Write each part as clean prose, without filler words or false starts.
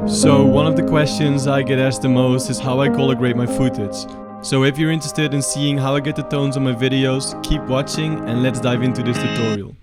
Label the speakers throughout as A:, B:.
A: So one of the questions I get asked the most is how I color grade my footage. So if you're interested in seeing how I get the tones on my videos, keep watching and let's dive into this tutorial.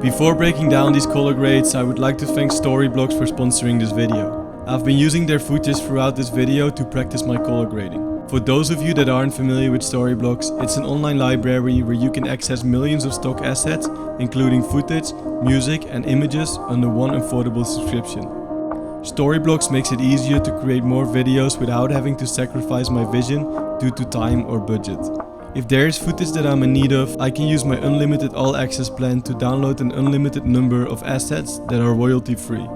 A: Before breaking down these color grades, I would like to thank Storyblocks for sponsoring this video. I've been using their footage throughout this video to practice my color grading. For those of you that aren't familiar with Storyblocks, it's an online library where you can access millions of stock assets, including footage, music and images under one affordable subscription. Storyblocks makes it easier to create more videos without having to sacrifice my vision due to time or budget. If there is footage that I'm in need of, I can use my unlimited all-access plan to download an unlimited number of assets that are royalty-free.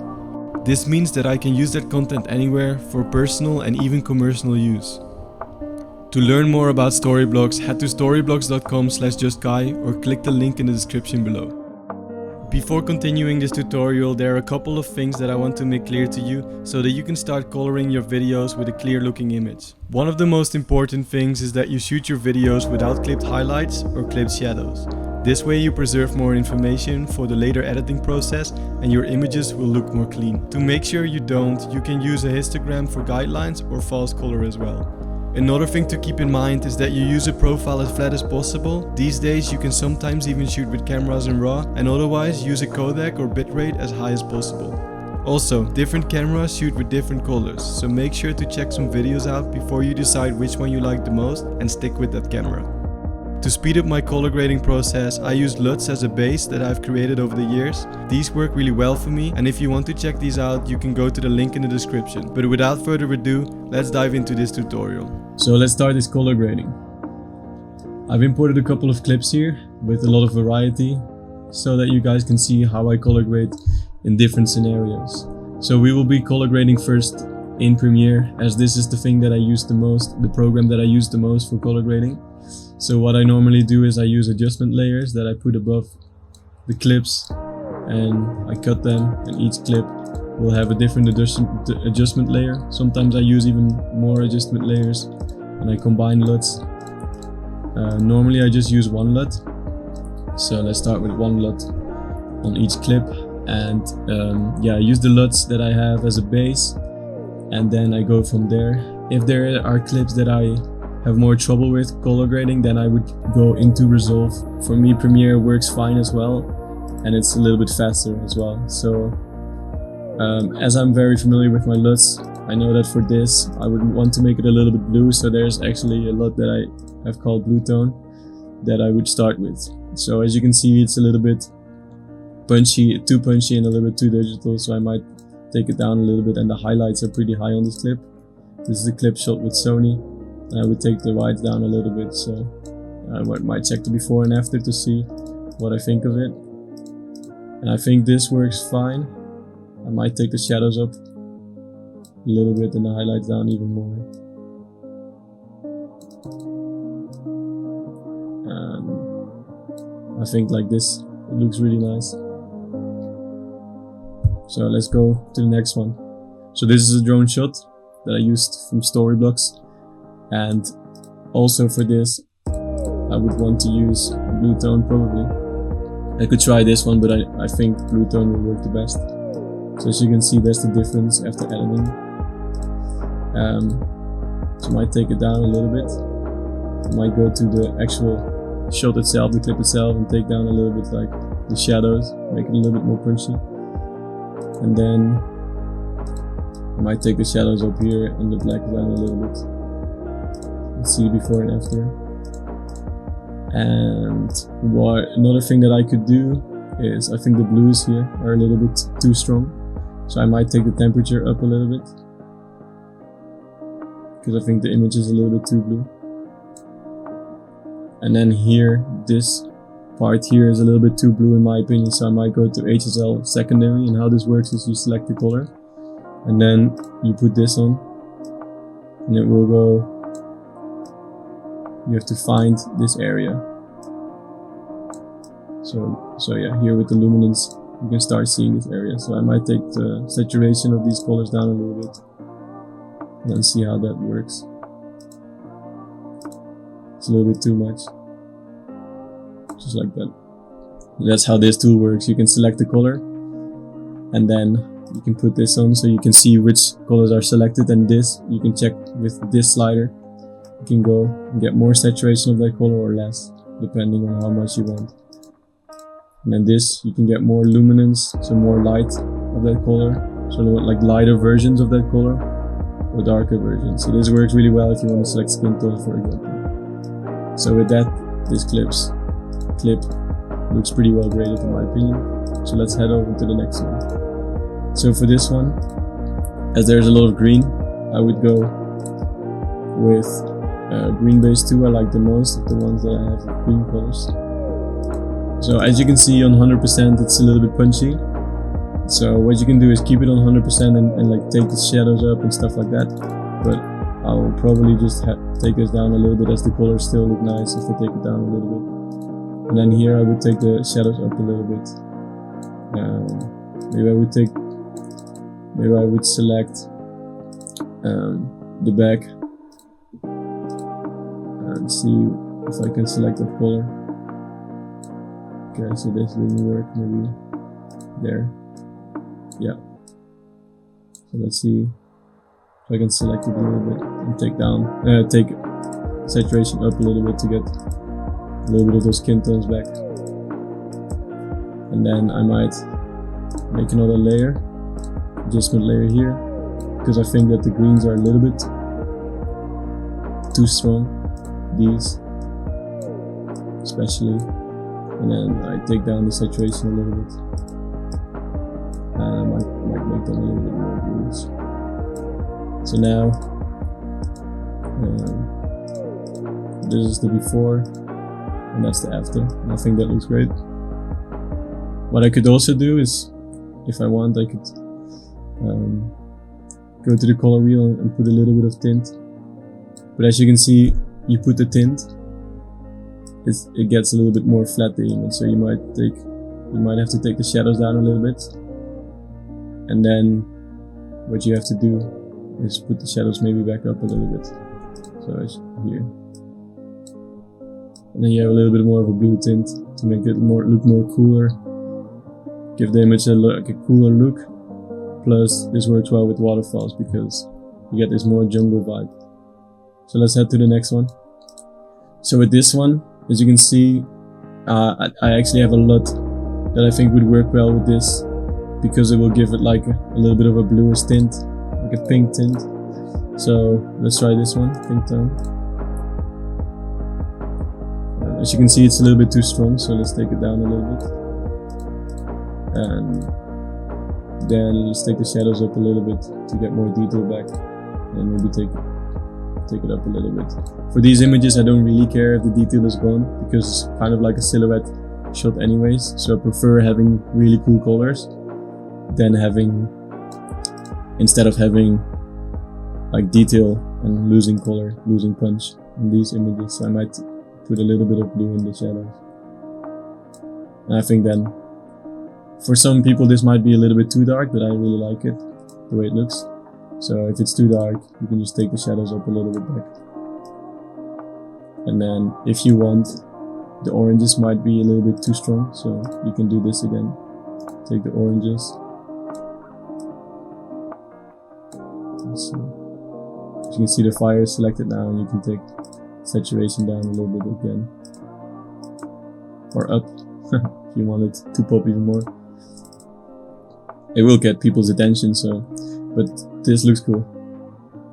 A: This means that I can use that content anywhere for personal and even commercial use. To learn more about Storyblocks, head to storyblocks.com/justguy or click the link in the description below. Before continuing this tutorial, there are a couple of things that I want to make clear to you so that you can start coloring your videos with a clear looking image. One of the most important things is that you shoot your videos without clipped highlights or clipped shadows. This way you preserve more information for the later editing process and your images will look more clean. To make sure you don't, you can use a histogram for guidelines or false color as well. Another thing to keep in mind is that you use a profile as flat as possible. These days you can sometimes even shoot with cameras in RAW and otherwise use a codec or bitrate as high as possible. Also, different cameras shoot with different colors, so make sure to check some videos out before you decide which one you like the most and stick with that camera. To speed up my color grading process, I use Luts as a base that I've created over the years. These work really well for me, and if you want to check these out, you can go to the link in the description. But without further ado, let's dive into this tutorial. So let's start this color grading. I've imported a couple of clips here with a lot of variety so that you guys can see how I color grade in different scenarios. So we will be color grading first in Premiere, as this is the thing that I use the most, the program that I use the most for color grading. So what I normally do is I use adjustment layers that I put above the clips and I cut them, and each clip will have a different adjustment layer. Sometimes I use even more adjustment layers and I combine LUTs. Normally I just use one LUT. So let's start with one LUT on each clip, and I use the LUTs that I have as a base and then I go from there. If there are clips that I have more trouble with color grading, then I would go into Resolve. For me, Premiere works fine as well, and it's a little bit faster as well. So as I'm very familiar with my LUTs, I know that for this I would want to make it a little bit blue, so there's actually a LUT that I have called Blue Tone that I would start with. So as you can see, it's a little bit punchy, too punchy and a little bit too digital, so I might take it down a little bit, and the highlights are pretty high on this clip. This is a clip shot with Sony. I would take the whites down a little bit, so I might check the before and after to see what I think of it. And I think this works fine. I might take the shadows up a little bit and the highlights down even more. I think like this, it looks really nice. So let's go to the next one. So this is a drone shot that I used from Storyblocks. And also for this, I would want to use Blue Tone probably. I could try this one, but I think Blue Tone will work the best. So as you can see, there's the difference after editing. So I might take it down a little bit. I might go to the actual shot itself, the clip itself, and take down a little bit like the shadows, make it a little bit more punchy. And then I might take the shadows up here and the black down a little bit. See before and after. And another thing that I could do is, I think the blues here are a little bit too strong, so I might take the temperature up a little bit because I think the image is a little bit too blue. And then here, this part here is a little bit too blue in my opinion, so I might go to HSL secondary. And how this works is you select the color and then you put this on and it will go, you have to find this area. So yeah, here with the luminance you can start seeing this area. So I might take the saturation of these colors down a little bit and then see how that works. It's a little bit too much, just like that. That's how this tool works. You can select the color and then you can put this on so you can see which colors are selected, and this you can check with this slider. You can go and get more saturation of that color or less depending on how much you want. And then this you can get more luminance, so more light of that color, so like lighter versions of that color or darker versions. So this works really well if you want to select skin tones, for example. So with that, this clip looks pretty well graded in my opinion. So let's head over to the next one. So for this one, as there's a lot of green, I would go with green base 2. I like the most of the ones that I have with green colors. So as you can see on 100% it's a little bit punchy. So what you can do is keep it on 100% and like take the shadows up and stuff like that. But I'll probably just take this down a little bit as the colors still look nice if I take it down a little bit. And then here I would take the shadows up a little bit. Maybe I would select the back and see if I can select that color. Okay, so this didn't work, maybe there. Yeah. So let's see if I can select it a little bit and take saturation up a little bit to get a little bit of those skin tones back. And then I might make another layer, adjustment layer here, because I think that the greens are a little bit too strong, these especially. And then I take down the saturation a little bit, and I might make them a little bit more bluish. So now this is the before and that's the after, and I think that looks great. What I could also do is, if I want, I could go to the color wheel and put a little bit of tint. But as you can see, you put the tint, it gets a little bit more flat, the image. So you might have to take the shadows down a little bit, and then what you have to do is put the shadows maybe back up a little bit. So as here, and then you have a little bit more of a blue tint to make it look more cooler, give the image a cooler look. Plus this works well with waterfalls because you get this more jungle vibe. So let's head to the next one. So with this one, as you can see, I actually have a LUT that I think would work well with this, because it will give it like a little bit of a bluish tint, like a pink tint. So let's try this one, pink tone. As you can see, it's a little bit too strong, so let's take it down a little bit. And then let's take the shadows up a little bit to get more detail back, and maybe take it up a little bit. For these images I don't really care if the detail is gone, because it's kind of like a silhouette shot anyways, so I prefer having really cool colors than instead of having like detail and losing color, losing punch in these images. So I might put a little bit of blue in the shadows. And I think then for some people this might be a little bit too dark, but I really like it the way it looks. So if it's too dark, you can just take the shadows up a little bit back. And then if you want, the oranges might be a little bit too strong, so you can do this again. Take the oranges. So you can see the fire is selected now, and you can take saturation down a little bit again. Or up, if you want it to pop even more. It will get people's attention, but this looks cool.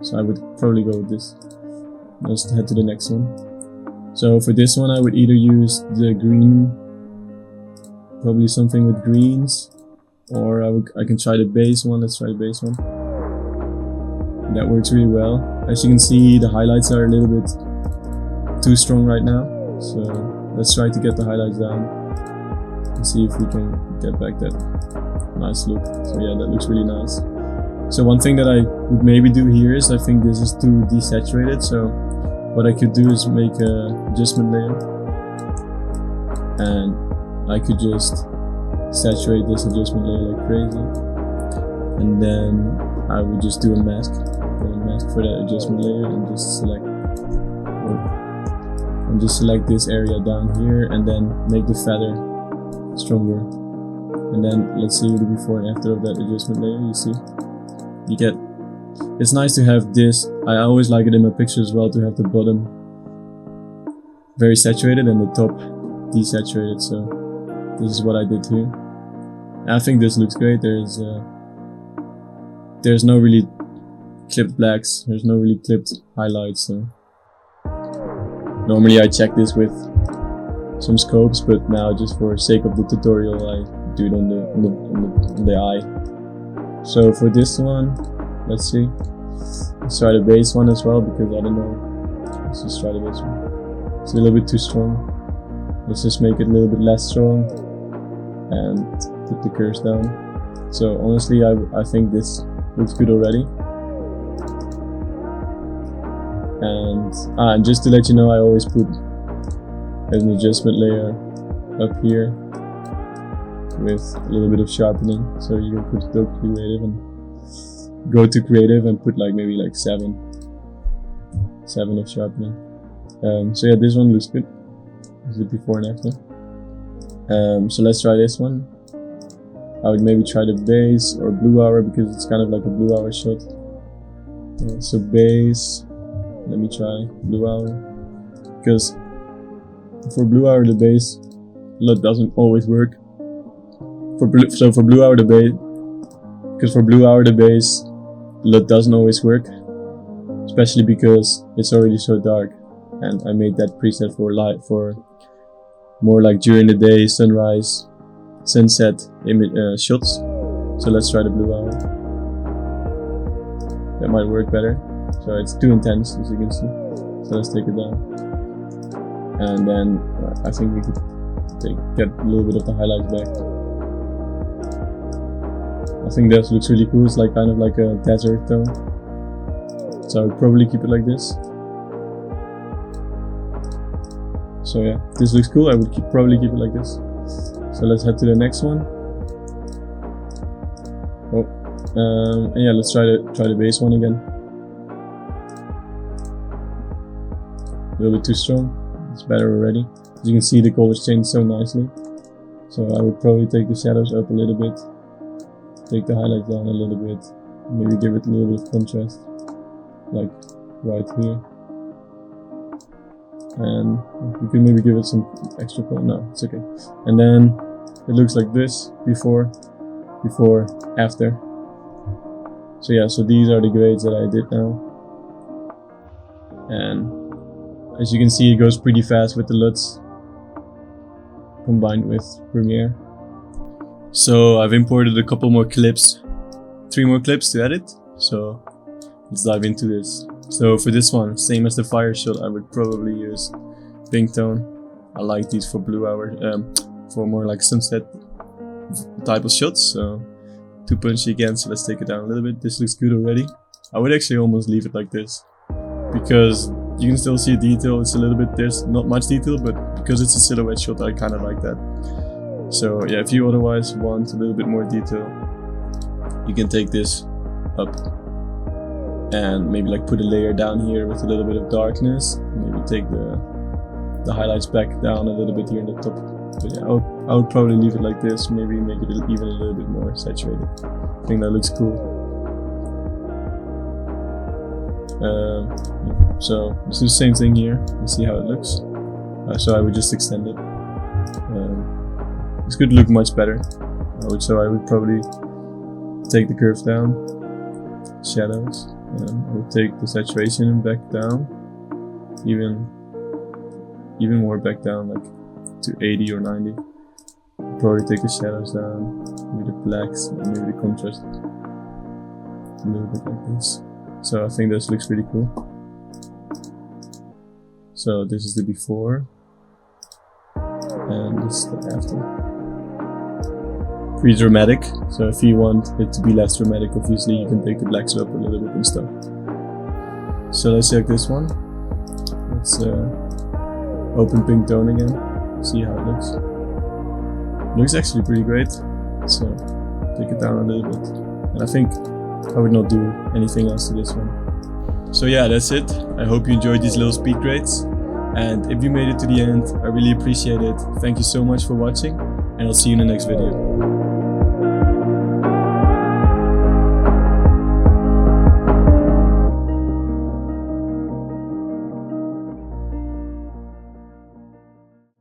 A: So I would probably go with this. Let's head to the next one. So for this one I would either use the green, probably something with greens, or I can try the base one. Let's try the base one. That works really well. As you can see, the highlights are a little bit too strong right now. So let's try to get the highlights down and see if we can get back that nice look. So yeah, that looks really nice. So one thing that I would maybe do here is, I think this is too desaturated, so what I could do is make a adjustment layer, and I could just saturate this adjustment layer like crazy, and then I would just do a mask for that adjustment layer, and just select this area down here, and then make the feather stronger. And then let's see the before and after of that adjustment layer. You see, you get, it's nice to have this. I always like it in my pictures as well, to have the bottom very saturated and the top desaturated. So this is what I did here. And I think this looks great. There's no really clipped blacks, there's no really clipped highlights. So normally I check this with some scopes, but now just for sake of the tutorial I do it on the eye. So for this one, let's see, let's try the base one as well, because I don't know, let's just try the base one. It's a little bit too strong. Let's just make it a little bit less strong and put the curves down. So honestly, I think this looks good already. And just to let you know, I always put an adjustment layer up here with a little bit of sharpening. So you can put go creative and go to creative and put like maybe like 7 of sharpening. So yeah, this one looks good. This is the before and after. So let's try this one. I would maybe try the base or blue hour, because it's kind of like a blue hour shot. So base, let me try blue hour, because for blue hour the base LUT doesn't always work. For blue hour the base, because for blue hour the base LUT doesn't always work, especially because it's already so dark, and I made that preset for light, for more like during the day, sunrise, sunset shots. So let's try the blue hour. That might work better. So it's too intense, as you can see. So let's take it down. And then I think we could get a little bit of the highlights back. I think that looks really cool. It's like kind of like a desert tone. So I would probably keep it like this. So yeah, this looks cool. I would probably keep it like this. So let's head to the next one. And yeah, let's try the base one again. A little bit too strong. It's better already. As you can see, the colors change so nicely. So I would probably take the shadows up a little bit, take the highlights down a little bit, maybe give it a little bit of contrast, like right here. And you can maybe give it some extra color. No, it's okay. And then it looks like this before, after. So yeah, so these are the grades that I did now. And as you can see, it goes pretty fast with the Luts combined with Premiere. So I've imported a couple more clips, 3 more clips to edit. So let's dive into this. So for this one, same as the fire shot, I would probably use pink tone. I like these for blue hour, for more like sunset type of shots. So too punchy again, so let's take it down a little bit. This looks good already. I would actually almost leave it like this, because you can still see detail. It's a little bit, there's not much detail, but because it's a silhouette shot, I kind of like that. So yeah, if you otherwise want a little bit more detail, you can take this up and maybe like put a layer down here with a little bit of darkness. Maybe take the highlights back down a little bit here in the top. But yeah, I would probably leave it like this. Maybe make it even a little bit more saturated. I think that looks cool. So let's do the same thing here and see how it looks. So I would just extend it. This could look much better. So I would probably take the curves down, shadows, and I would take the saturation back down, even more back down, like to 80 or 90. Probably take the shadows down, maybe the blacks, and maybe the contrast a little bit like this. So I think this looks pretty cool. So this is the before, and this is the after. Pretty dramatic, so if you want it to be less dramatic, obviously you can take the blacks up a little bit and stuff. So let's check this one. Let's open pink tone again, see how it looks. Looks actually pretty great, so take it down a little bit. And I think I would not do anything else to this one. So yeah, that's it. I hope you enjoyed these little speed grades. And if you made it to the end, I really appreciate it. Thank you so much for watching, and I'll see you in the next video.